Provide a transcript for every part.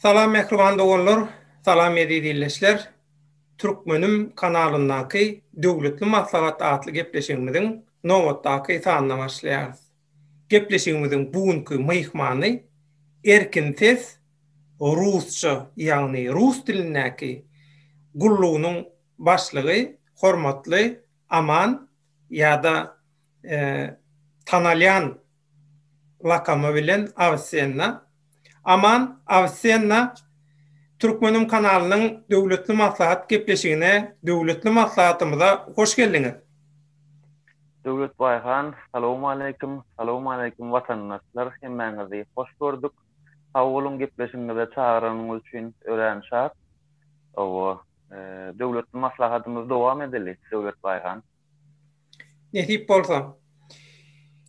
Salam mehriban dogonlar, salam edi dilleşler. Türkmenim kanalyndaky döwletli maslahat atly gepleşigimiziň nowatdaky sanna başlaýarys. Gepleşigimiziň bugünkü myhmany erkin ses rusça, ýagny rus dilindäki gullugynyň başlygy hormatly Aman ýa-da Tanalyan lakamy bilen Avsenna. Aman Avsenna Türkmenim kanalynyň döwletli maslahat gepleşigine, döwletli maslahatymyza hoş geldiňiz. Döwlet Bayhan, salamu aleykum, watandaşlar, hemmeňizi hoş gördük. Awulun gepleşigine çağıranyňyz üçin örenşat. O döwletli maslahatymyz dowam edeli, Döwlet Bayhan. Netip bolsa.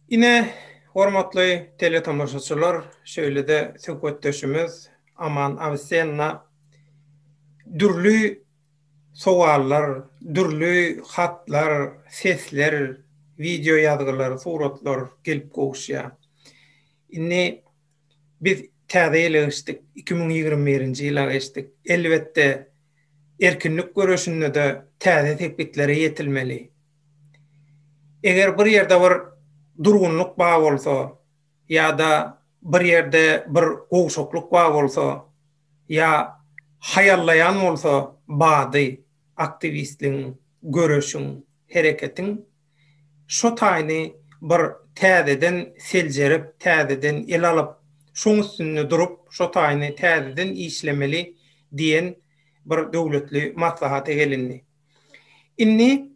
Ine hormatly teletomoshaçylar, şöyle-de söhbetdeşimiz Aman Avsenna dürlü soallar, dürlü hatlar, sesler, video ýazgylar, suratlar gelip gowşýar. Inni biz täze eleşdik, 2021-nji ýyla geçdik. Elbetde erkinlik görüşünde de täze tekliflere ýetilmeli. Eger bir ýerde bir durgunluk bar bolsa, ýa-da bir ýerde bir gowşokluk bar bolsa, ýa hayallayan bolsa, bady aktivistliň, görüşüň, hereketiň şo taýny bir täzeden seljerip, täzeden el alyp, şoň üstünde durup, şo taýny täzeden işlemeli diýen bir döwletli maslahata gelindi. Inni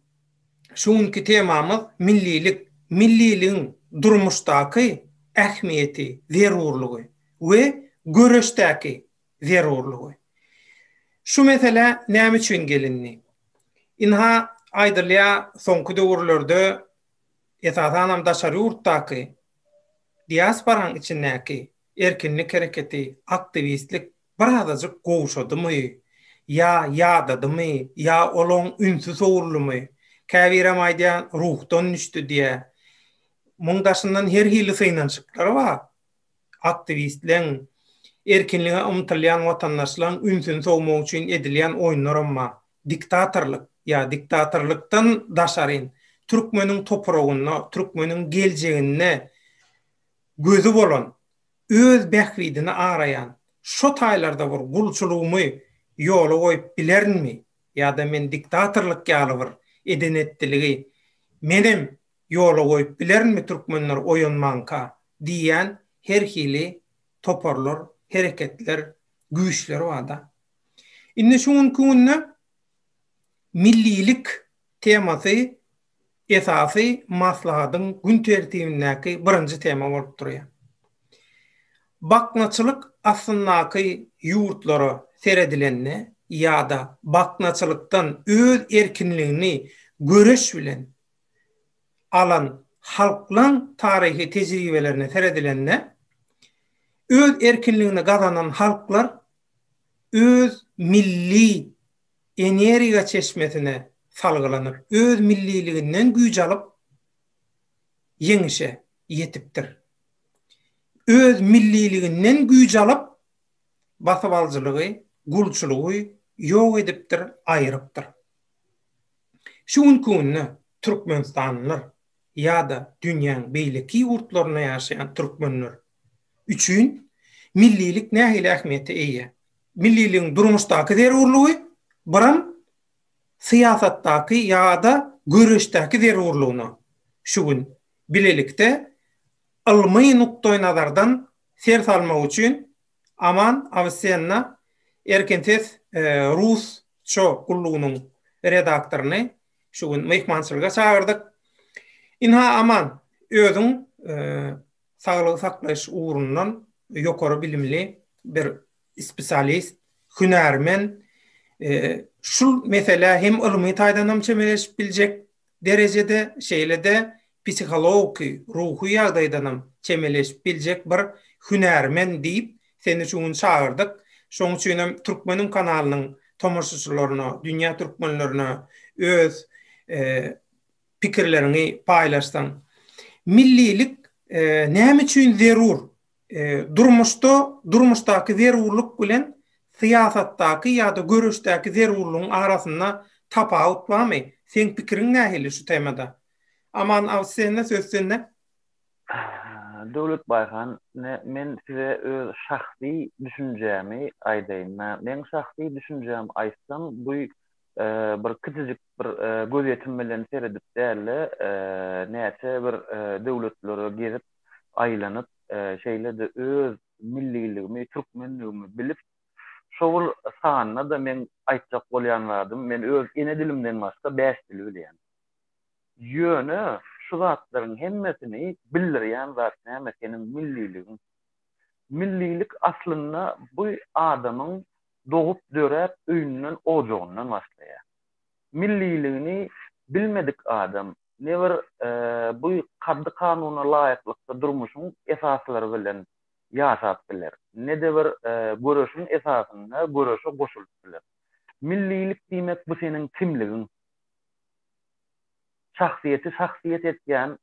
şuňky temamyz millilik, milliligiň durmuşdaky ähmiýeti, zerurlugy we görüşdäki zerurlugy. Şu mesele näme üçin gelindi? Inha aýdylýa soňky döwürlerde esasanam daşary ýurtdaky diasporaň içindäki erkinlik hereketi, aktivistlik birazajyk gowşadymy? Ýadadymy? Ýa olaň ünsüz sowurlumy? Käbirem aýdýan ruhdan düşdi diýe. Muňdaşyndan her hili synaşyklary bar. Aktivistleň, erkinlige umtylýan watandaşlaryň ünsüni sowmak üçin edilýän oýunlar amma diktatorlyk ýa diktatorlykdan daşaryn türkmeniň topragyna, türkmeniň geljegine gözü bolan, öz bähwidini arayan, şo taýlarda bir gulçulugymy ýola goýup bilermi? Ýa-da men diktatorlyk ýaly bir edenetdiligi menem ýola goýup bilermi türkmenler oýunmanka diýen her hili toparlar, hereketler, güýçler wada. Indi şuň günne millilik temasy esasy maslahatyň gün tertibindäki birinji tema bolup durýar. Baknaçylyk aslyndaky ýurtlara seredilenne ýa-da baknaçylykdan öz erkinligini göreş bilen alan halklaň taryhy tejribelerine seredilenne öz erkinligini gazanan halklar öz milli energiýa çeşmesine salgylanyp, öz milliliginden güýç alyp ýeňişe ýetipdir. Öz milliliginden güýç alyp basabalçylygy, gulçulugy ýok edipdir, aýrypdyr. Şuň günne Türkmenistanlylar ýa-da dünýäň beýleki ýurtlaryna ýaşaýan türkmenler üçin millilik nähili ähmiýeti eýe. Milliligiň durmuşdaky zerurlugy biram siýasatdaky ýa-da görüşdäki zerurlugyna şuň bilelikde ilmi nukdaý nazardan ser salmak üçin Aman Avsenna erkin ses rusça gullugynyň redaktoryny şuň mehmançylyga çağırdyk. Inha Aman özüň saglyk saklaş ugrundan ýokary bilimli bir spesialist, hünärmen, şu mesele hem ilmi taýdanam çemeleşip biljek derejede şeýlede psihologi, ruhy ýagdaýdanam çemeleşip biljek bir hünärmen diýip seni şuň çağırdyk. Şoň üçin hem Türkmenim kanalynyň tomoşaçylaryna, dünýä türkmenlerine öz pikirlerini paýlaşsan. Millilik näme üçin zerur? durmuşdaky zerurluk bilen siyasatdaky ýa-da görüşdäki zerurlugyň arasynda tapawut barmy? Sen pikiriň nähili şu temada? Aman awsenne sözsenne. Döwlet Bayhan, men size öz şahsy düşünjämi aýdaýyn. Men şahsy düşünjäm aýtsam, bu bir küçücük bir gözetim bilen seredip däle, näçe bir döwletlere gezip aýlanyp, şeýlede öz milliligimi, türkmenligimi bilip, şol sanyna da men aýtjak bolýan wardym. Men öz ene dilimden başga 5 dil bilýän. Ýöne şu zatlaryň hemmesini bildirýän zat näme senin milliligiň. Millilik aslynda bu adamyň doğup dörep öýünden ojağından başlaýar. Milliligini bilmedik adam never bu kaddy kanuna laýyklykda durmuşyň esaslary bilen ýaşap biler. Ne de bir görüşüň esasyna görüşe goşulyp biler. Millilik diýmek bu senin kimligiň. Şahsiyet etken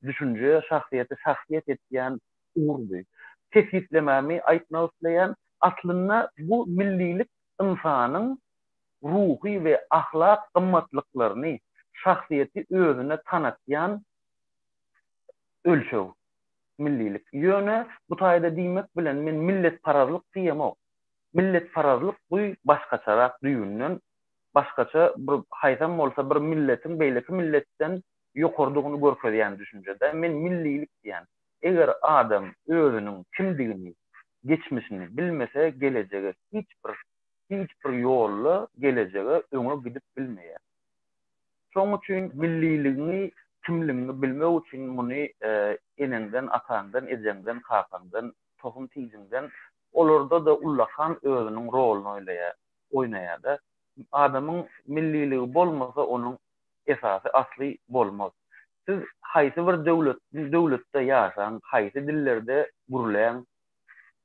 düşünce, şahsiyet etken uğurdu. Tesislememi aýtmak isleýän aslynda bu millilik insanyň ruhy we ahlak gymmatlyklaryny, şahsiyeti özüne tanıtýan ölçew. Millilik. Ýöne bu taýda diýmek bilen men millet parazlyk diýemok. Millet parazlyk bu başgaçarak düýünden başgaça bir haýsam bolsa bir milletin beýleki milletden ýokardygyny görkezýän düşünjede men millilik diýen. Eger adam özüniň kimdigini, geçmişini bilmese geleceğe hiç bir ýolla geleceğe öňe gidip bilmeýär. Şoň üçin milliligini, kimligini bilmek üçin muny enenden, atandan, ejenden, kakandan, tohum tijinden olarda da ullakan özüniň roluny oýnaýar da. Adamyň milliligi bolmasa onuň esasy asly bolmaz. Siz haýsy bir döwletde ýaşaň, haýsy dillerde gurulaýan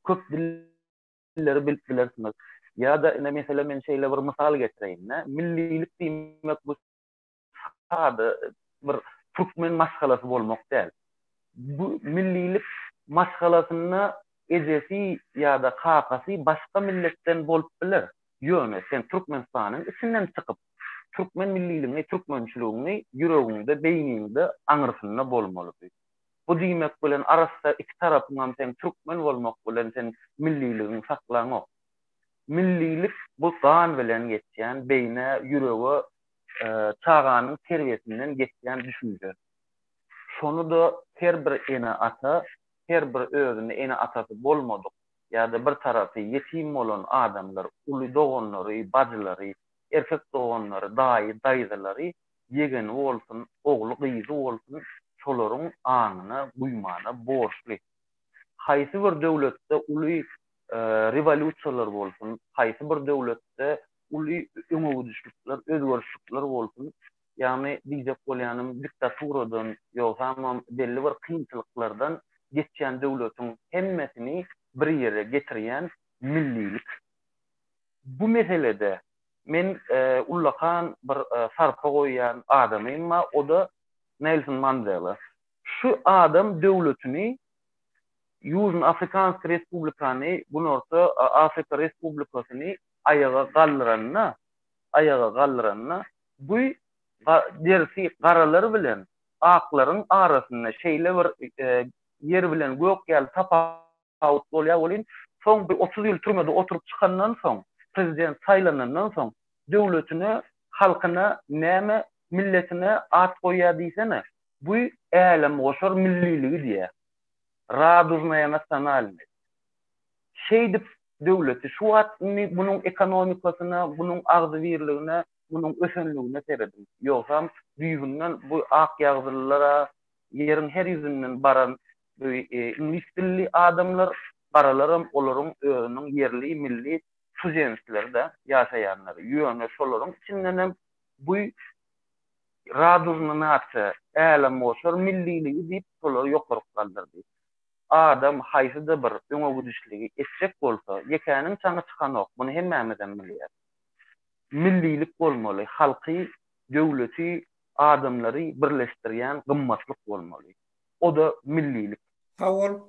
köp dilleri bilip bilersiniz. Ýa-da mesela men şeýle bir mysal getireýin. Millilik diýmek bu sady bir türkmen maşgalasy bolmak däl. Bu millilik maşgalasyny ejesi ýa-da kakasy başga milletden bolup biler. Ýöne sen Türkmenistanyň içinden çykyp türkmen milliligini, türkmençiligini ýüregiňde, beýniňde aňyrsyna bolmaly. Bu diýmek bilen arasda iki tarapyndan sen türkmen bolmak bilen sen milliligini saklanok. Millilik bu gan bilen geçýän, beýne, ýürege, çağanyň terbiýesinden geçýän düşünje. Şonu da her bir ene ata, her bir özüne ene atasy bolmadyk. Ya da bir tarafı yetim olan adamlar, ulu doğanları, bacıları, erkek doğanları, dayıları, yegen olsun, oğlu kıyızı olsun, şolaryň aňyna, buýmana borçly. Haýsy bir döwletde ulu revolýusiýalar bolsun, haýsy bir döwletde ulu öňüdüşlikler, özgörüşlikler bolsun, ýani diýjek bolýanym diktaturadan, ýa-da belli bir kynçylyklardan geçýän döwletiň hemmesini bir ýere getirýän millilik. Bu meselede men ullakan bir sarpa goýan adamym, o da Nelson Mandela. Şu adam döwletini Ýužny Afrikansk Respublikany, Gunorta Afrika Respublikasyny ayaga galdyranna bu dersi garalar bilen aklaryň arasynda şeýle bir yer bilen gök ýaly tapawut bolýar. Soň bir 30 ýyl türmede oturup çykandan soň, prezident saýlanandan soň döwletine, halkyna, näme milletine at goýýar diýsene, bu älim goşar milliligi diýär. Raduzная национальность. Şeýdip döwleti şu wagtny bunyň ekonomikasyna, bunyň agzy birligine, bunyň ösenligine seredip. Ýoksam düýünden bu ak ýagzylara, ýeriň her ýüzünden baran ingliz dilli adamlar baralarym olaryň özüniň yerli milli tüzenslerinde ýaşaýanlar. Ýöne şolaryň içinden bu raduzny naça, älim goşar milliligi diýip şolary ýokaryp galdyrdy. Adam haýsyda bir öňüdüşligi etjek bolsa, ýekäniň çaňy çykanok. Muny hemmämizden bilýär. Millilik bolmaly, halky, döwleti, adamlary birleşdirýän gymmatlyk bolmaly. O da millilik. Hawol.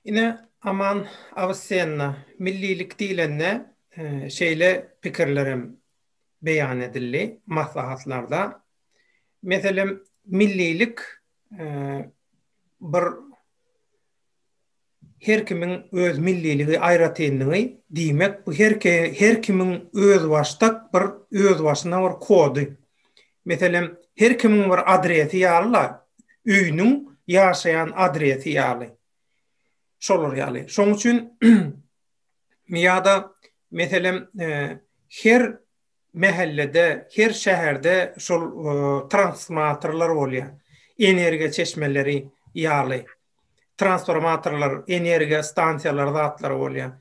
Ine aman Avicenna millilik diýlenne şeýle pikirlerim beýan edildi maslahatlarda. Meselem millilik bir her kimin öz milliligi aýratyndygy diýmek bu her kimin öz başdak bir öz başyna bir kody. Meselem her kimin bir adresi ýaly, üýnüň ýaşaýan adresi ýaly. Şolar ýaly. Şoň üçin ýa-da meselem her mahallede, her şäherde şol transformatorlar bolýar. Energiýa çeşmeleri ýaly. Transformatorlar, energiýa stansiýalary zatlar bolýar.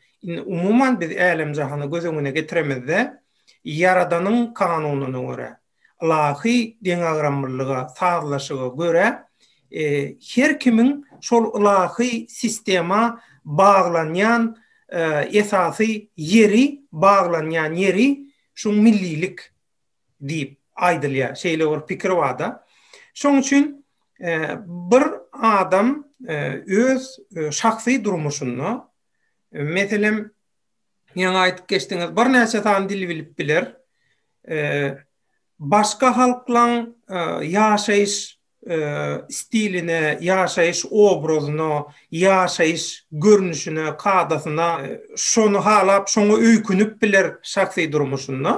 Umuman biz älim jahany göz öňüne getiremizde Yaradanyň kanunyna görä, ilahy deňagramlyga, sazlaşyga görä her kimin şol ilahy sistema baglanýan esasy yeri, baglanýan yeri şu millilik diýip aýdylýar. Şeýle bir pikir wada. Şoň üçin bir adam öz şahsy durmuşyny meselem ýa aýdyp geçdiňiz bir näçe tan dil bilip biler. Başka halklaň ýaşaýyş stiline, ýaşaýyş obrazyna, ýaşaýyş görnüşine, kadasyna şonu halap, şonu öýkünüp biler şahsy durmuşyny.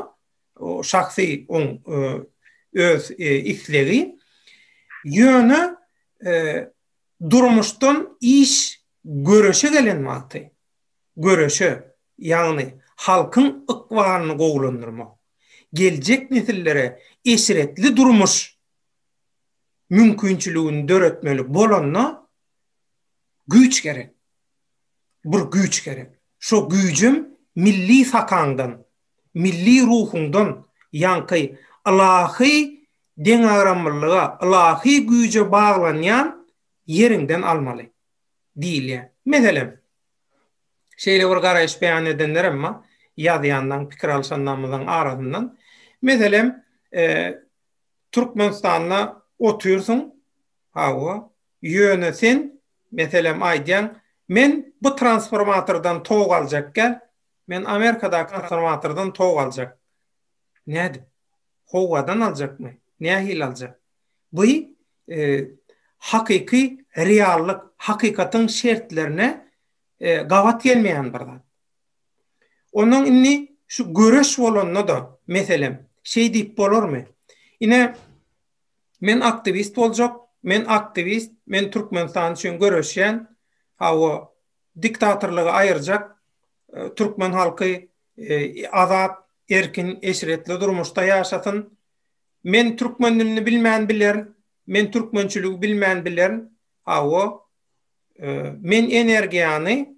O şahsy öz islegi ýöne durmuşdan iş görüşe gelenmakdy. Görüşe, ýagny halkyň ykbaryny gowlandyrmak. Geljek nesillere eşretli durmuş mümkinçiligini döretmeli bolanda güç gerek. Bir güç gerek. Şo gücüm milli sakandan, milli ruhundan ýanky ilahy deňagramlyga, ilahy güýje baglanýan yerinden almaly diýilýär. Meselem şeýle bir garaýyş beýan edenler emma ýazýandan, pikir alşanlarymyň arasyndan meselem Türkmenistanda oturýarsyň, hawa ýöne sen meselem aýdýan men bu transformatordan tog aljak gel, men Amerikada transformatordan tog aljak. Näde? Howadan aljakmy? Nähil aljak? Bu hakyky reallyk, hakykatyň şertlerine gawat gelmeýän bir zat. Onuň inni şu göreş bolanyna da meselem şeý diýip bolarmy? Ine men aktivist boljak, men Türkmenistan üçin göreşýän, hawa diktatorlygy aýyrjak, Türkmen halky azat, erkin, eşretli durmuşda ýaşasyn. Men türkmenligi bilmän bilerin, men türkmençiligi bilmän bilerin, hawa men energiýany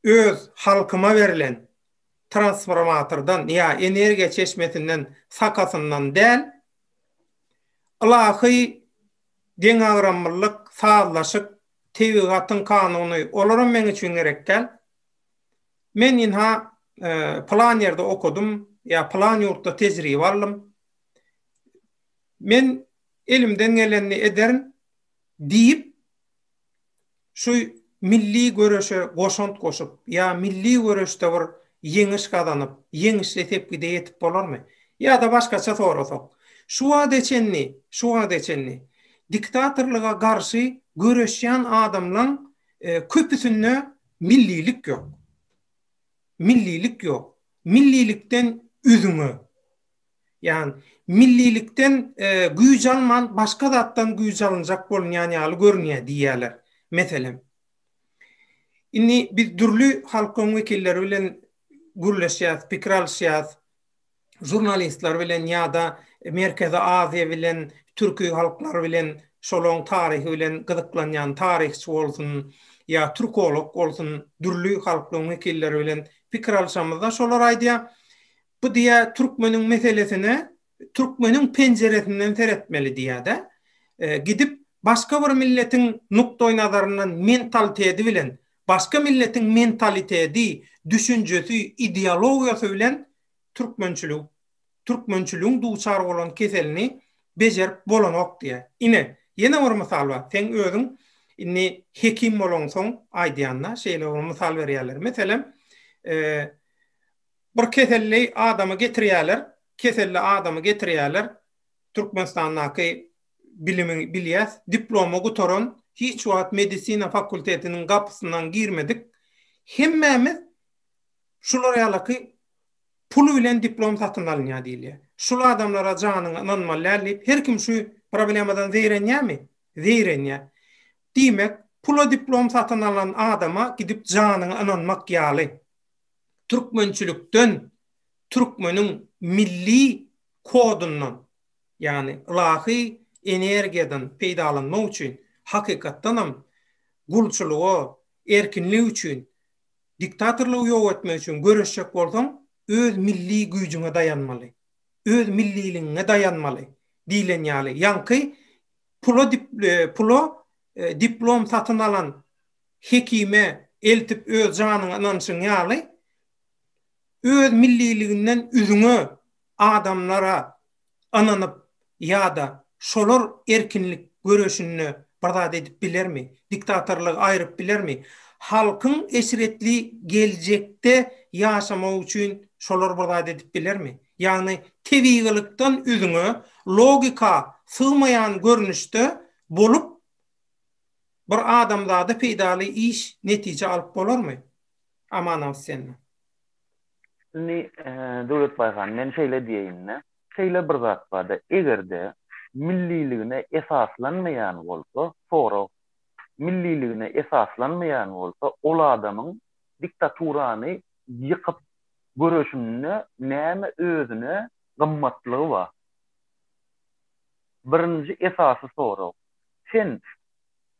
öz halkyma berilen transformatordan ýa energiýa çeşmesinden sakasyndan däl, ilahy deňagramlyk, sazlaşyk, tebigatyň kanuny olaram men üçin gerek gel. Men inha plan ýerde okudum, ýa plan ýurtda tejribe aldım. Men elimden geleni ederim diýip şu milli görüşe goşant goşup ýa milli görüşde bir yeňiş gazanyp, yeňiş tepkide ýetip bolarmy? Ýa da başgaça sorasak. Şu adeçenni diktatorlyga garşy görüşýän adamlaryň köpüsinde millilik ýok. Millilik ýok. Millilikden üzüňi. Yani millilikten güýç alman başka zatdan güýç alınjak bolýan ýaly görünýär diýerler. Meselem inni biz dürlü halkyň wekilleri bilen gürleşýär, pikir alşýar, jurnalistler bilen ýa-da Merkezi Aziýa bilen, türkü halklar bilen, şolaň taryhy bilen gyzyklanýan taryhçy bolsun, ýa türkolog bolsun, dürlü halkyň wekilleri bilen pikir alşamyzda şolar aýdýar, bu diýä türkmeniň meselesine türkmeniň penjeresinden seretmeli diýär-de. Gidip başka bir milletiň nukta nazaryndan mentaliteti bilen, başka milletiň mentaliteti, düşünjesi, ideologiýasy bilen türkmençiligiň duçar bolan keselini bejerip bolanok diýär. Ine ýene bir mysal bar. Sen özüň inni hekim bolan soň aýdýanlar şeýle misal berýärler. Meselem, bir keselli adamy getirýärler. Türkmenistandaky bilimi bilýäs, diploma gutoran, hiç wagt medisina fakultetiniň gapysynyň girmedik. Hemmemiz şular ýalyky pul bilen diplom satyn alynýar diýilýär. Şol adamlara janyny inanmaly, her kim şu problemadan zeýrenýärmi? Zeýrenýär. Diýmek, pula diplom satyn alan adama gidip janyny inanmak ýaly. Türkmençilikden, Türkmeniň milli kodundan, yani ilahi energiýadan peýdalanmak üçin, hakykatdanam gulçulugy, erkinlik üçin, diktatorlugy ýok etmek üçin görüşjek bolsaň, öz milli güýjüňe dayanmaly. Öz milliliğine dayanmaly diýilen ýaly. Ýanky pulo diplom satyn alan hekime eltip öz janyny inançyň ýaly öz milliliginden üzüňe adamlara ananyp ýa-da şolar erkinlik görüşini bardad edip bilermi? Diktatorlygy aýryp bilermi? Halkyň eşretli geljekde ýaşamak üçin şolar bardad edip bilermi? Yani tebiilikden üzüňe logika sığmayan görünüşde bolup bir adamda da peýdaly iş netije alyp bolarmy? Aman sen. Ni Döwlet Bayhan, men şeýle diýeýin. Şeýle bir zat barda, egerde milliligine esaslanmayan bolsa, sonra milliligine esaslanmayan bolsa, ol adamyň diktaturany ýykyp görüşünü näme özüne gymmatlygy bar. Birinji esasy soraw. Sen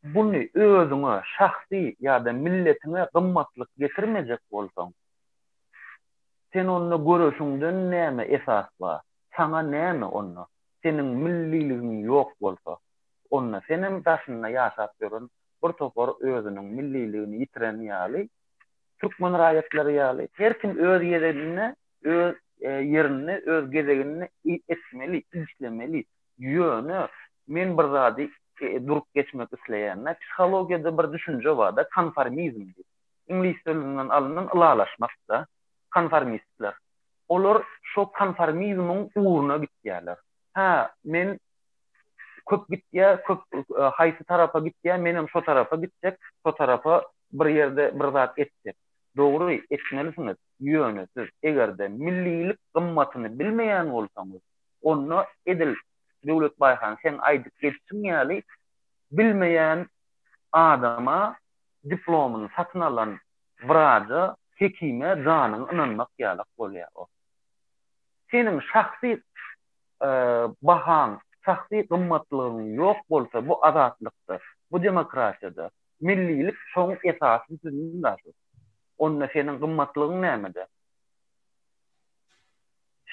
bunu özüňe şahsy ýa-da milletine gymmatlyk getirmejek bolsaň, sen onu görüşüňden näme esas bar? Sana näme onu? Senin milliligiň ýok bolsa, onu senin başyna ýaşap ýören bir topar özüniň milliligini ýitiren ýaly Türkmen raýatlary ýaly her kim öz ýerini, öz yerini, öz gezegini etmeli, işlemeli. Ýöne men bir zady durup geçmek isleýän, psihologiýada bir düşünje bar da, konformizm. İnglis dilinden alynan ılalaşmakda konformistler. Olar şo konformizmiň uğruna gitýärler. Men köp gitýär, köp haýsy tarafa gitýär, menem şo tarafa gitjek, şo tarafa bir ýerde bir zat etjek. Dogry etmelisiniz. Ýöne siz egerde millilik gymmatyny bilmeýän bolsaňyz, onu edil. Döwlet Bayhan, sen aýdyp geçsiň ýaly bilmeýän adama diplomyny satyn alan wraja, hekime janyny inanmak ýaly bolýar o. Senin şahsy bahan, şahsy gymmatlygyň ýok bolsa, bu azatlykdyr, bu demokratiýadyr. Millilik şoň esasy düzündir. Onda senin gymmatlygyň nämedir?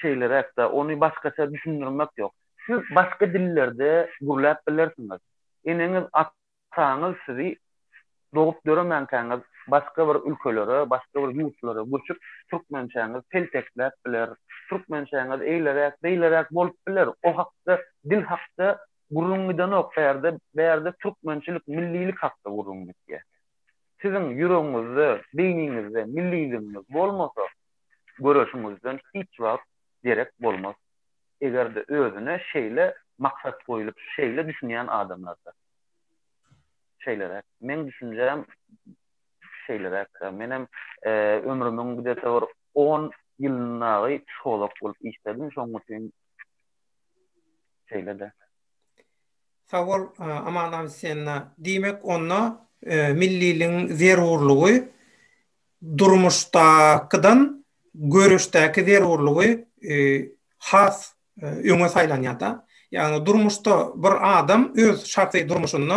Şeýlerek de onu başgaça düşündirmek ýok. Siz başga dillerde gurlap bilersiňiz. Eneňiz ataňyz sizi doğup göremänkäňiz başga bir ülkelere, başga bir ýurtlara göçüp türkmençäňiz pelteklep biler, türkmençäňiz eýlerek bolup biler. O hakda, dil hakda gurulmadan ok berde türkmençilik, millilik hakda gurulmadan. Sizin ýüregiňizde, beýniňizde milliligiňiz bolmasa, görüşüňizden hiç wagt derek bolmaz. Egerde özüne şeýle maksat koýulyp, şeýle düşünýän adamlarda. Şeýlerek, men düşünjem şeýlerek, menem ömrümüň gidete 10 ýylyny psikolog bolup işledim, şoň üçin şeýlede. Sawol, aman sen diýmek onda milliligiň zerurlugy durmuşdakydan görüşdäki zerurlugy has öňe saýlanýar. Yani durmuşda bir adam öz şahsy durmuşyny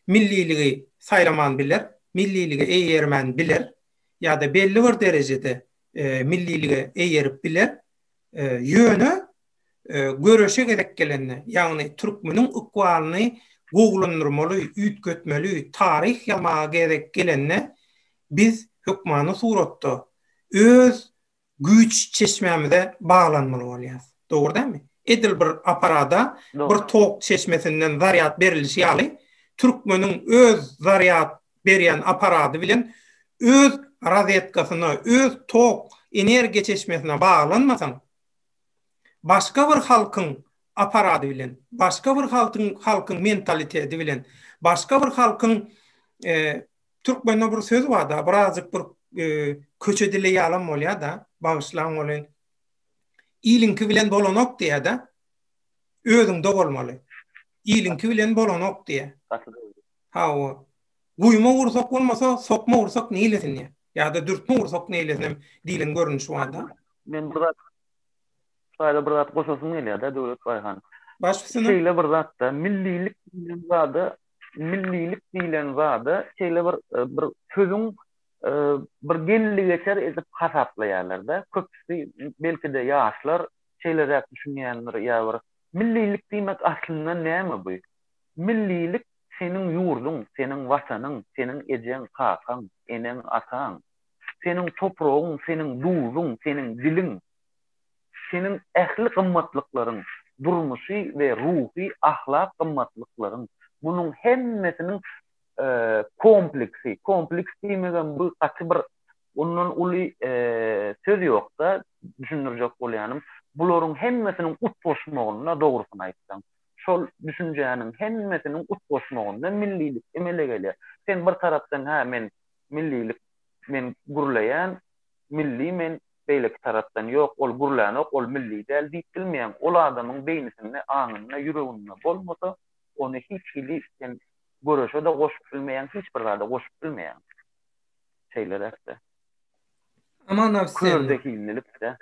milliligi saýlaman biler, milliligi eýermen biler, ýa-da belli bir derejede milliligi eýerip biler. Ýöne görüşe gerek gelende, ýagny türkmeniň ukwalyny goglandyrmaly, üýtgetmeli, tarih ýamaga gerek gelende biz hukmany suratda öz güç çeşmemize bağlanmalı bolýar. Dogry dämi? Edil bir aparada bir tok çeşmesinden zaryat berilişi ýaly türkmenin öz zaryat berýän aparaty bilen öz razvedkasyna, öz tok energiýa çeşmesine baglanmasaň, başga bir halkyň aparaty bilen, başga bir halkyň mentaliteti bilen, başga bir halkyň türkmende bir söz var da, birazcık bir köçe dile ýalan bolýar da, bagyşlaň bolan. İlinki bilen bolanok diýär da, özüňde bolmaly. İlinki bilen bolanok diýär. Ha o. Guyma ursak bolmasa, sokma ursak neýlesin ya? Ya da dürtme ursak neýlesin dilin görünüşi var da. Men bir Şaýda bir zat goşasym gelýär da Döwlet Baýhan. Başgysyny Şeýle bir zat da millilik diýilen zady şeýle bir sözüň bir genli geçer edip hasaplaýarlar da. Köpüsi belki de ýaşlar şeýlerä düşünýänler ýa bir millilik diýmek aslynda näme bu? Millilik senin yurdun, senin vatanyň, senin ejen kakaň, enen ataň, senin toprağın, senin duzun, senin dilin, senin ähli gymmatlyklaryň, durmuşy we ruhy ahlak gymmatlyklaryň. Bunun hemmesinin kompleks diýmegen bu gaty bir ondan uly söz ýok da düşündirjek bolýanym. Bularyň hemmesinin utboşmagyna dogrusyny aýtsaň. Şol düşünjäniň hemmesinin utboşmagyna millilik emele gelýär. Sen bir tarapdan men millilik men gurlayan, milli men beýleki tarapdan ýok, ol gurlanok, ol milli däl diýip bilmeýän ol adamyň beýnisinde, aňyna, ýüreginde bolmasa, ony hiç hili sen görüşe de goşup bilmeýän, hiç bir zada goşup bilmeýän şeýler äkde. aman awsen. Kördekinlik de.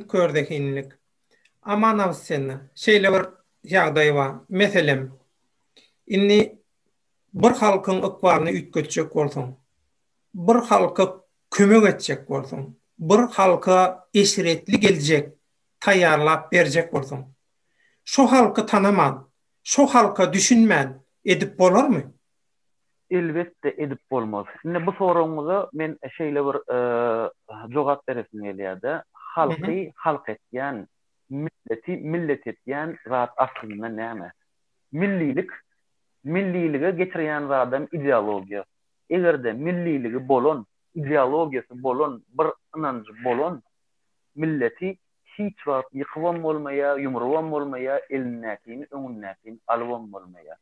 Kördekinlik. Aman awsen. Şeýle bir ýagdaý bar. Meselem, inni bir halkyň ykbaryny ütgetjek bolsaň, bir halka kömek etjek bolsaň, bir halka eşiretli geljek, taýýarlap berjek bolsaň, şo halky tanaman, şo halka düşünmän edip bolarmy? Elbette edip bolmaz. Şimdi bu soruňyza men şeýle bir jogap beresim gelýär. Halky halk etýän, milleti millet etýän zat aslynda näme? Millilige getirýän zadam ideologiýa. Egerde milliligi bolan, ideologiýasy bolan, bir inanjy bolan, milleti hiç wagt ýykywam bolmaýa, ýumrywam bolmaýa, elnäkini, öňündäkini alywam bolmaýa.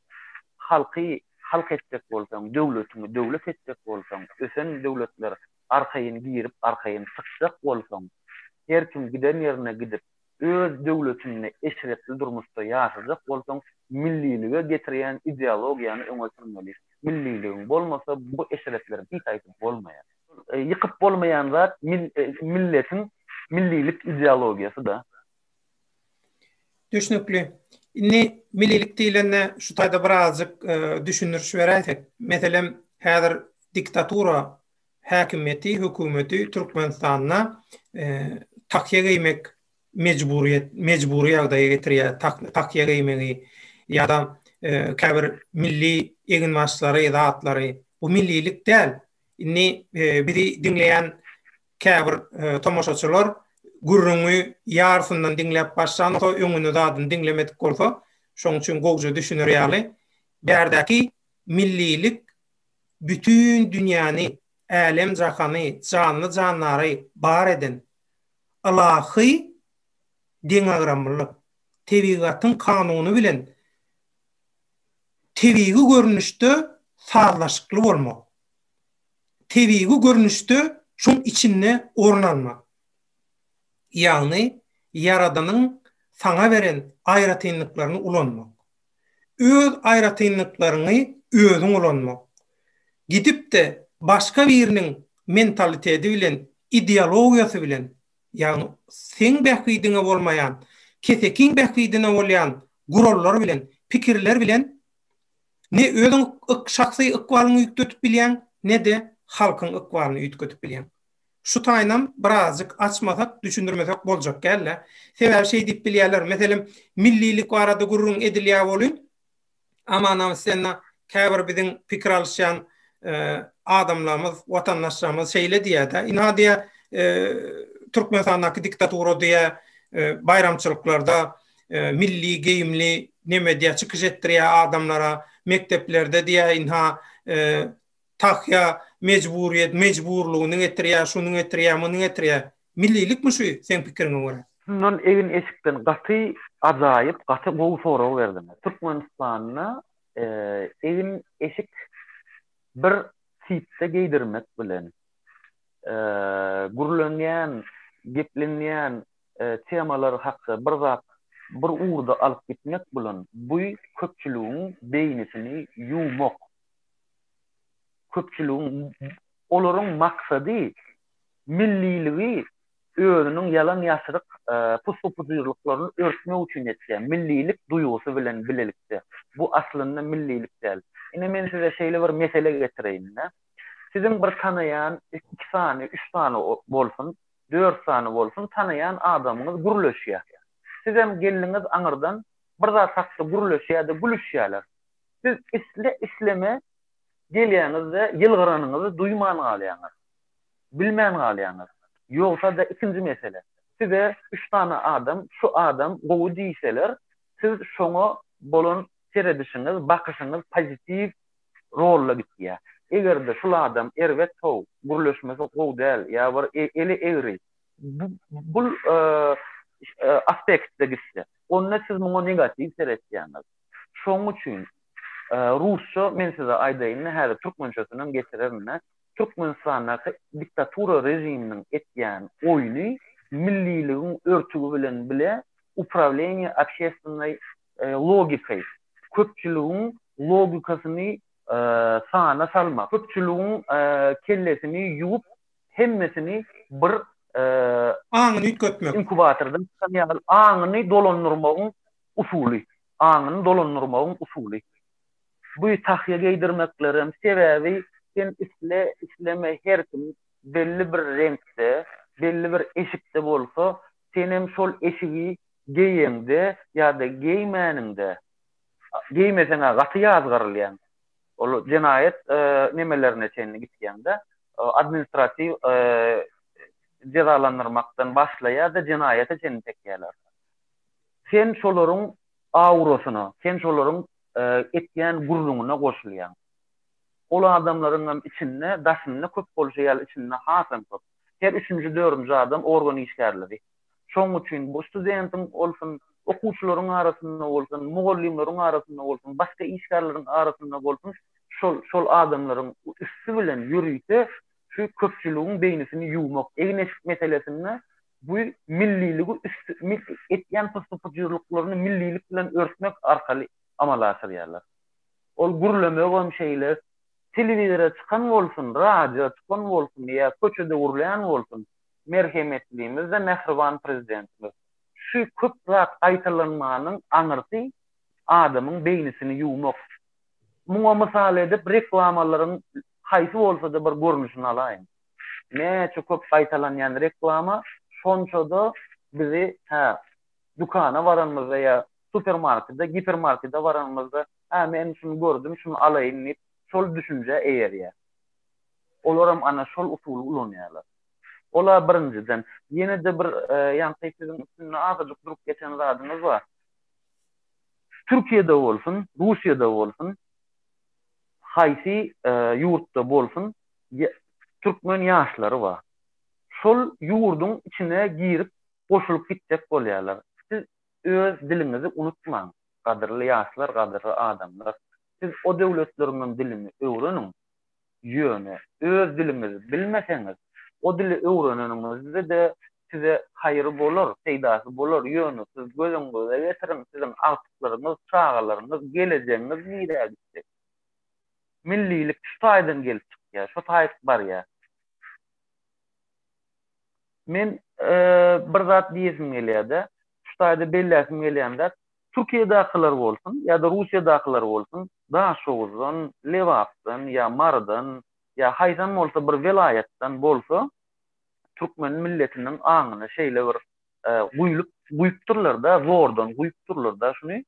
Halk etjek bolsaň, döwlet etjek bolsaň, ösen döwletler arkaýyny girip, arkaýyny sıkjak bolsaň, her kim giden ýerine gidip, öz döwletini eşretli durmuşda ýaşajak bolsaň, millilige getirýän ideologiýany öňe sürmeli. Milliligiň bolmasa bu eşretler hiç aýdyp bolmaýar. Ýykyp bolmaýan zat milletin millilik ideologiýasy da. Düşünükli. Inni millilik diýilende şu taýda birazjyk düşünürüş beräýsek. Meselem, häzir diktatura häkimeti, hökümeti Türkmenistanyna takýa geymek mecburi ýagdaýa getirýär. Takýa geymegi ýa-da käbir milli eginmaçlary, zatlary bu millilik däl. Inni biri dinleýän käbir tomoşaçylar gurrungy ýarsyndan dinläp başlan, öňüni zadyn dinlemedik bolsa, şoň üçin gowja düşünür ýaly. Bärdäki millilik bütün dünýäni, alem jahany, canly janlary bar eden ilahy deňagramlyk, tebigatyň kanuny bilen tebigi görnüşde sazlaşykly bolmak. Tebigi görnüşde şoň içinde ornanmak. Ýagny Yaradanyň saňa beren aýratynlyklaryny ulanmak. Öz aýratynlyklaryny özüň ulanmak. Gidip de başga biriniň mentaliteti bilen, ideologiýasy bilen, ýagny sen bähwidine bolmaýan, kesekiň bähwidine bolýan gurallar bilen, pikirler bilen ne özüň şahsy ykbalyny ýükletip bilýän, ne de halkyň ykbalyny ýükletip bilýän. Şu taýnam birazjyk açmasak, düşündirmesek boljak gelle. Sebäbi şey diýip bilýärler, meselem millilik barada gurrun edilýär bolyn. Amanam senna käbir biziň pikir alşýan adamlarymyz, watandaşlarymyz şeýle diýär-de. Inadiýa Türkmenistanyň diktatura diýä bayramçylyklarda milli geyimli neme diýe çykyş etdirýär adamlara, mekteplerde diýe inha tahya mecburlugyny getirýär, şunu getirýär, muny getirýär. Millilik mi şu sen pikiriňe görä? Şundan evin eşikden gaty ajaýyp, gaty gowy soraw berdim. Türkmenistanyna evin eşik bir sipde geydirmek bilen gurulýan, geplenýän temalar hakda bir uğurda alıp gitmek bilen bu köpçülüğün beýnisini ýuwmak. Köpçülüğün olaryň maksady milliligi özünün yalan ýaşyryk pusupuzyrlyklaryny örtmek üçin etýär. Millilik duýgusy bilen bilelikde. Bu aslında millilik däl. Ine men size şeýle bir mesele getireýin. Sizin bir tanayan 2 sany, 3 sany bolsun, 4 sany bolsun tanayan adamyňyz gurulýar. Siz hem geliniz aňyrdan bir zat sakda gurulýar-da gülüşýärler. Siz isleme gelýänizde ýylgyranyňyzy duýman galýaňyz. Bilmän galýaňyz. Ýogsa da ikinji mesele. Size 3 tane adam, şu adam gowy diýseler, siz şoňa bolan seredişiňiz, bakışyňyz pozitiv rolla gitýär. Egerde şu adam erwet tow, gurulýşmese gowy däl, ýa bir eli egri. Bu aspektde gitse. Onda siz muňa negativ seretýäňiz. Şoň üçin Rusça men size aýdaýyn, häzir türkmençesinden getirerin. Türkmenistanyň diktatura rejiminiň etýän oýny milliligiň örtügi bilen bile upravlение общественной логикой. Köpçülüğün logikasyny sana salmak. Köpçülüğün kellesini ýuwup hemmesini bir aňyny köpmek. Inkubatordan sanýal aňyny dolandyrmagyň usuly. Aňyny dolandyrmagyň usuly. Bu tahýa geydirmeklerim sebäbi sen isleme her kim belli bir renkde, belli bir eşikde bolsa, senem şol eşigi geýende ýa-da geýmäninde geýmeseňe gaty ýazgyrylýan. Ol jinayet nemelerine çenli gitýände administrativ cezalandyrmakdan başlaýar da jinayete çenli tekýärler. Sen şolaryň awrosyna, sen şolaryň etýän guruluňyna goşulýan. Ol adamlaryň içinde daşyny köp bolýar, içinde hasan köp. Her 3-nji, 4-nji adam organ işgärleri. Şoň üçin bu studentin olsun, okuwçylaryň arasynda bolsun, mugallimleriň arasynda bolsun, başga işgärleriň arasynda bolsun, şol adamlaryň üstü bilen ýürüýse, şu köpçülüğün beýnisini ýuwmak. Egneşik meselesinde bu milliligi etýän pusupuzyrlyklaryny millilik bilen örtmek arkaly amal asyrýarlar. Ol gurulamak şeýler telewizora çıkan bolsun, radio çıkan bolsun, ýa köçede urlayan bolsun, merhemetliğimiz de Mehriban prezidentimiz. Şu köp zat aýtylanmanyň aňyrty adamyň beýnisini ýuwmak. Muňa mysal edip reklamalaryň haýsy bolsa da bir görnüşini alaýyn. Näçe köp aýtalanýan reklama şonçada bizi dukana baranmyzda ýa supermarketde, hipermarketde baranmyzda men şunu gördüm, şunu alaýyn diýip şol düşünje eýerýär. Olaram ana şol usuly ulanýarlar. Ola birinciden ýene de bir ýa-da sizin üstüne azyjyk durup geçen zadyňyz bar. Türkiýede bolsun, Russiýada bolsun, haýsy ýurtda bolsun, türkmen ýaşlary bar. Şol ýurduň içine girip goşulyp gitjek bolýarlar. Siz öz dilinizi unutmaň, gadyrly ýaşlar, gadyrly adamlar. Siz o döwletleriň dilini öwrenin. Ýöne öz dilinizi bilmeseňiz, o dili öwreneningizde de size haýry bolar, feýdasy bolar. Ýöne siz gözüňizde getirin, sizin altyklaryňyz, çağalaryňyz, geleceğiniz ýere gitdi. Millilik şu taýdan gelip çykýar, şu taýyk bar ýa. Men bir zat diýesim gelýär-de, şu taýda belläsim gelýär-de, Türkiýedakylar bolsun, ýa-da Russiýadakylar bolsun, Daşowdan, Lewapdan, ýa Mardan, ýa haýsam bolsa bir vilayatdan bolsa, türkmen milletiniň aňyna şeýle bir guýupdurlar da, zordan guýupdurlar da şunu.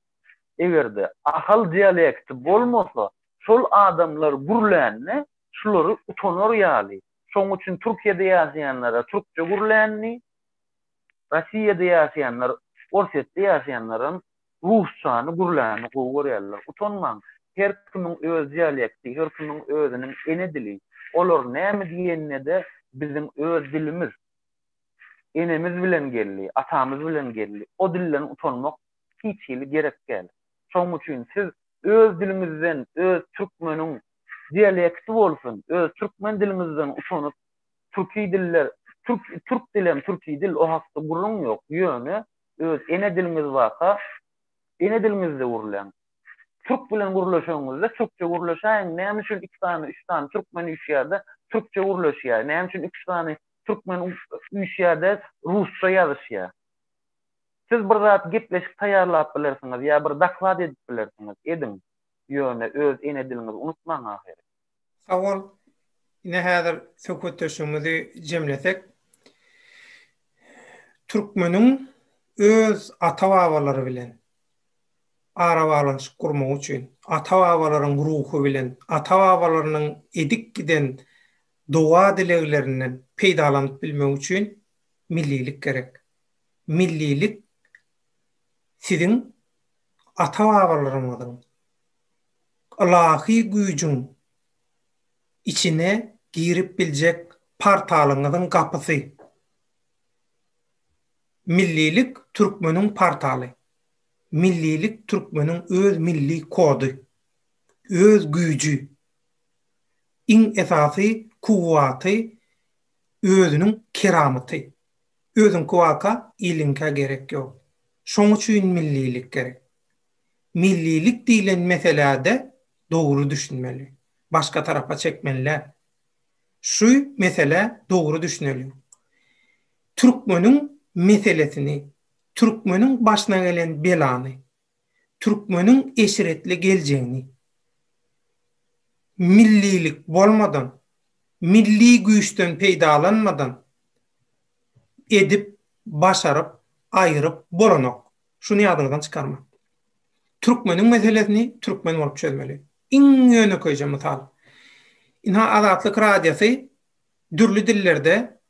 Egerde ahal dialekti bolmasa, şol adamlar gurulany, şolary utanor ýaly. Şoň üçin Türkiýede ýaşaýanlara türkçe gurulany, Rossiýada ýaşaýanlar, Orsetde ýaşaýanlaryň Rusçany gurlany gowurýarlar. Utanmaň, her kimiň öz dialekti, her kimiň özüniň ene dili. Olar näme diýenine de bizim öz dilimiz, enemiz bilen geldi, atamız bilen geldi. O dilden utanmak hiç gerek gel. Şoň üçin siz öz dilimizden, öz türkmeniň dialekti bolsun, öz türkmen dilimizden utanyp türki diller, türk dilem, türki dil o hakda gurrun ýok. Ýöne öz ene dilimiz waka, ene dilimizde gurlan. Türk bilen gurlaşýanyňyzda türkçe gurlaşaýyn. Näme üçin 2 tane, 3 tane türkmen ýaşýarda türkçe gurlaşýar? Näme üçin 2 tane türkmen ýaşýarda rusça ýazyşýar? Siz bir zat gepleşip taýarlap bilersiňiz ýa bir daklad edip bilersiňiz. Edin. Ýöne öz ene dilinizi unutmaň ahir. Awal ine häzir söhbetdeşimizi jemlesek, türkmeniň öz ata-babalary bilen ara-bağlanşyk gurmak üçin, ata-babalaryň ruhu bilen, ata-babalarynyň edik giden doğa dileklerinden peýdalanyp bilmek üçin millilik gerek. Millilik siziň ata-babalaryňyzyň ilahy güýjüň içine girip biljek portalyňyzyň gapysy. Millilik türkmeniň portaly. Millilik türkmeniň öz milli kodu, öz güýji, iň esasy kuwaty, özüniň keramaty. Özüň kuwaka ilinke gerek ýok. Şoň üçin millilik gerek. Millilik diýilen meselede dogry düşünmeli. Başka tarafa çekmeliler. Şu mesele dogry düşüneli. Türkmeniň meselesini, Türkmeniň başyna gelen belany, Türkmeniň eşiretli geljeğini millilik bolmadan, milli güýçden peýdalanmadan edip, başaryp, aýryp bolanok. Şunu ýadyňyzdan çykarma. Türkmeniň meselesini türkmen bolup çözmeli. İň ýönekeýje mysal. Inha Azatlyk radiosu dürli dillerde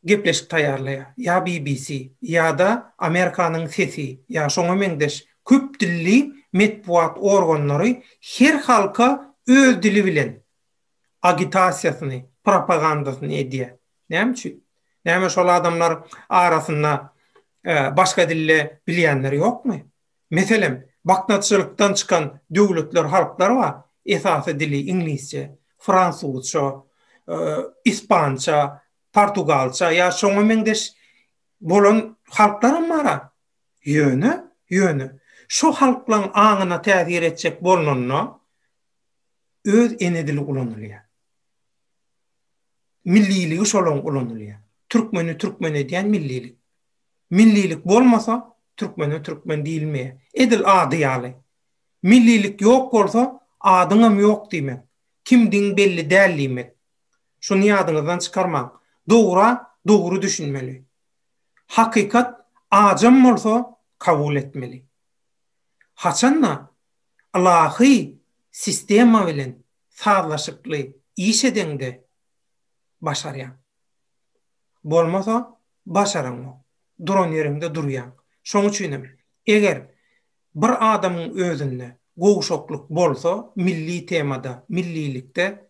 gepleşik taýarlaýar. Ya BBC, ya da Amerikanyň sesi, ya şoňa meňdeş köp dilli metbuat organlary her halka öz dili bilen agitasiýasyny, propagandasyny edýär. Näme üçin? Näme şol adamlar arasynda başga dille bilýänler ýokmy? Meselem, baknaçylykdan çykan döwletler, halklar bar. Esasy dili inglizce, fransuzça, ispança, Portugalça ya şoňa meňdeş bolan halklar mara. Ýöne. Şu halklaryň aňyna täsir etjek bolanyna öz ene dili ulanylýar. Milliligi şolaň ulanylýar. Türkmeni diýen millilik. Millilik bolmasa türkmen diýilmeýär. Edil ady ýaly. Millilik ýok bolsa adyňam ýok diýmek. Kimdiň belli däl diýmek. Şunu ýadyňyzdan çykarmaň. Dogry düşünmeli. Hakykat ajam bolsa kabul etmeli. Haçanna ilahy sistema bilen sazlaşykly iş edende başarýan. Bolmasa başaranok. Duran ýerinde durýan. Şoň üçin eger bir adamyň özünde gowşokluk bolsa milli temada, millilikde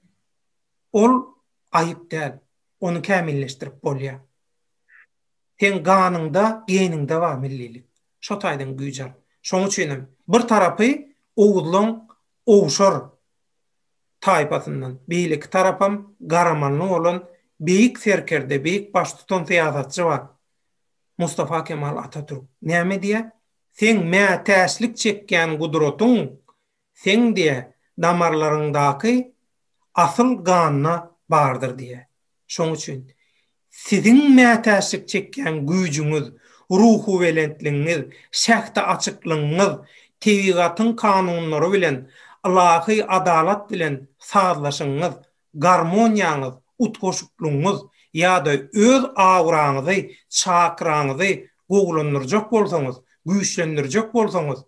ol aýyp däl. Onu kämilleşdirip bolýar. Sen ganyňda, geninde bar millilik. Şo taýdan güýjar. Şoň üçin bir tarapy owuzlaň owşar taýpasyndan, beýleki tarapam garamanlyk bolan beýik serkerde, beýik baş tutan syýasatçy bar. Mustafa Kemal Atatürk. Näme diýär? Sen mätäçlik çekýän gudratyň sen diýär damarlaryňdaky asyl ganyna bardyr diýär. Şoň üçin siziň mätäçlik çekýän güýjüňiz, ruhu welentligiňiz, şähde açyklygyňyz, tebigatyň kanunlary bilen, ilahy adalat bilen sazlaşyňyz, garmoniýaňyz, utgoşuklugyňyz ýa-da öz awraňyzy, çakraňyzy gowlandyrjak bolsaňyz, güýçlendirjek bolsaňyz,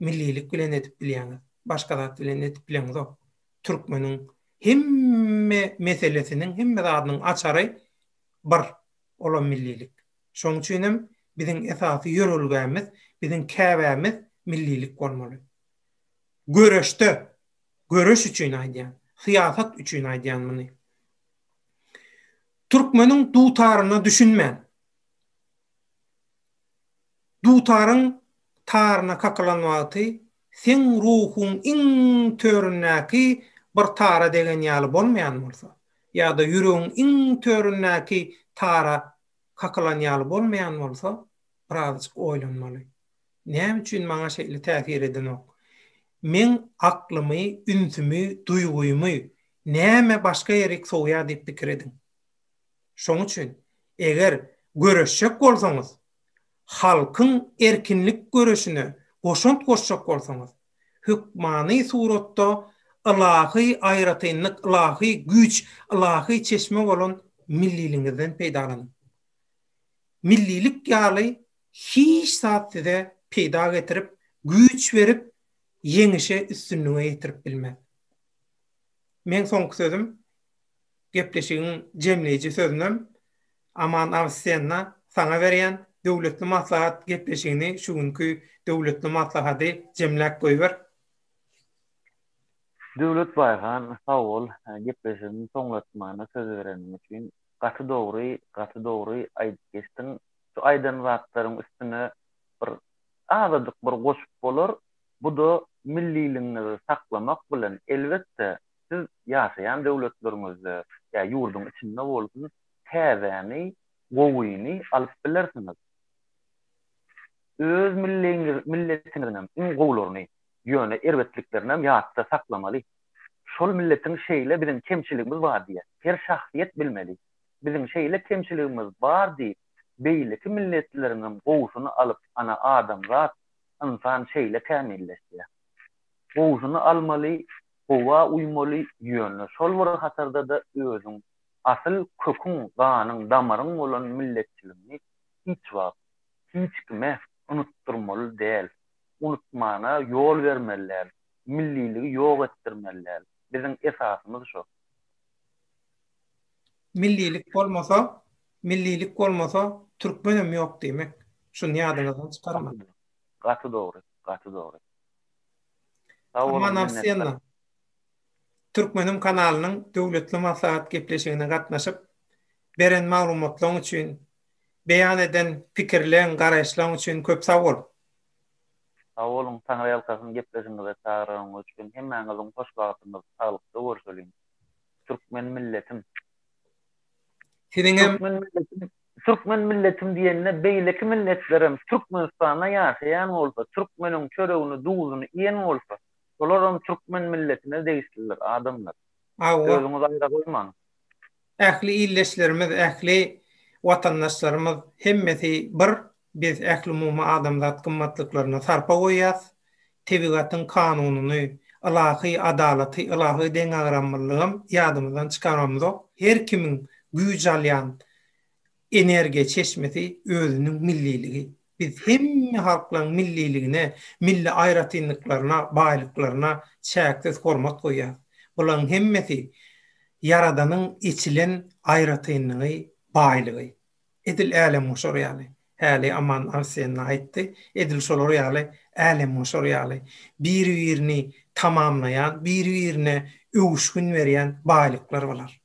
millilik bilen edip bilýäňiz, başga zat bilen edip bilýäňiz. Türkmeniň hemme meselesiniň, hemme zadynyň açary bir olan millilik. Şoň üçin Biziň esasy ýörelgämiz, biziň käbämiz millilik bolmaly. Göreşde, göreş üçin aýdýan, syýasat üçin aýdýan muny. Türkmeniň dutaryny düşünmän. Dutaryň taryna kaklanmagy sen ruhun iň töründäki bir tara degen ýaly bolmaýan bolsa, ýa-da ýüregiň iň töründäki tara kaklan ýaly bolmaýan bolsa, birazjyk oýlanmaly. Näme üçin maňa şeýle täsir eden ok? Men aklymy, ünsümi, duýgumy näme başga ýerek soňa diýip pikir edin. Şoň üçin eger göreşjek bolsaňyz, halkyň erkinlik göreşine goşunt goşjak bolsaňyz, hükmany suratda ilahy aýratynlyk, ilahy güç, ilahy çeşme bolan milliliğinizden peýdalanyň. Millilik ýaly hiç zatda peýda getirip, güç berip, yeňişe üstünlüğe ýetirip bilmez. Men soňky sözüm, gepleşigiň jemleýiji sözüm, aman awsiýanna saňa berýän döwletli maslahat gepleşigini şu günkü döwletli maslahaty jemläp goýber. Döwlet baýgan sag bol, gepleşigini soňlatmagyna söz berenim üçin gaty dogry aýdyp geçdiň. Şu aýdan wagtlaryň üstüne bir azadyk bir goşup bolar. Bu da milliliğinizi saklamak bilen elbetde siz ýaşaýan döwletleriňizde ýa ýurdun içinde bolsun täzäni, gowyny alyp bilersiňiz. Öz milletiňizden iň gowlaryny ýöne erbetliklerini ýatda saklamaly. Şol milletiň şeýle biziň kemçiligimiz bar diýe. Her şahsiýet bilmeli. Biziň şeýle kemçiligimiz bar diýip beýleki milletleriniň gowusyny alyp ana adam zat insan şeýle kämilleşýär. Gowusyny almaly, gowa uýmaly ýöne. Şol bir hatarda da özüň asyl köküň, ganyň, damaryň bolan milletçiligini hiç wagt, hiç kime unutturmaly däl. Unutmana ýol bermeliler, milliligi ýok etdirmeliler. Biziň esasymyz şo. Millilik bolmasa türkmenem ýok diýmek. Şunu ýadyňyzdan çykarma. Gaty dogry. Aman awsiýanna. Türkmenim kanalynyň döwletli maslahat gepleşigine gatnaşyp beren maglumatlaryň üçin, beýan eden pikirleň, garaşlaryň üçin köp sag bol. Awolun taňra ýalkasyny gepleşiňize çağıraňyz üçin hemmäňiziň hoş wagtyňyz saglyklykda görüşelim. Türkmen milletim. Türkmen milletim diýende beýleki milletlerim Türkmenistana ýaşaýan bolsa, Türkmeniň çöregini, duýusyny iýen bolsa, olaram Türkmen milletine deýişdiler adamlar. Özüňiz aýra goýmaň. Ähli illeşlerimiz, ähli watandaşlarymyz hemmesi bir, biz ähli umumy adamzat gymmatlyklaryna sarpa goýýas. Tebigatyň kanunyny, ilahy adalaty, ilahy deň agramlygyny ýadymyzdan çykaramyz. Her kimiň güýç alýan energiýa çeşmesi özüniň milliligi. Biz hemme halklaryň milliligine, milli aýratynlyklaryna, baýlyklaryna çäksiz hormat goýýar. Buların hemmesi Yaradanyň içilen aýratynlygy, baýlygy. Edil älem şol ýaly. Häli aman awsiýanna aýtdy. Edil şol ýaly, älem şol ýaly. Bir-birini tamamlayan, bir-birine öwüşgün berýän baýlyklar bolar.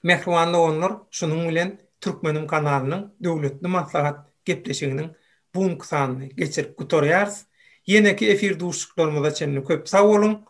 Mehriban oğullar, şunun bilen Türkmenim kanalynyň döwletli maslahat gepleşiginiň buňky sanyny geçirip gutorýarys. Ýene-ki efir duşluklarymyza çenli köp sag bolun.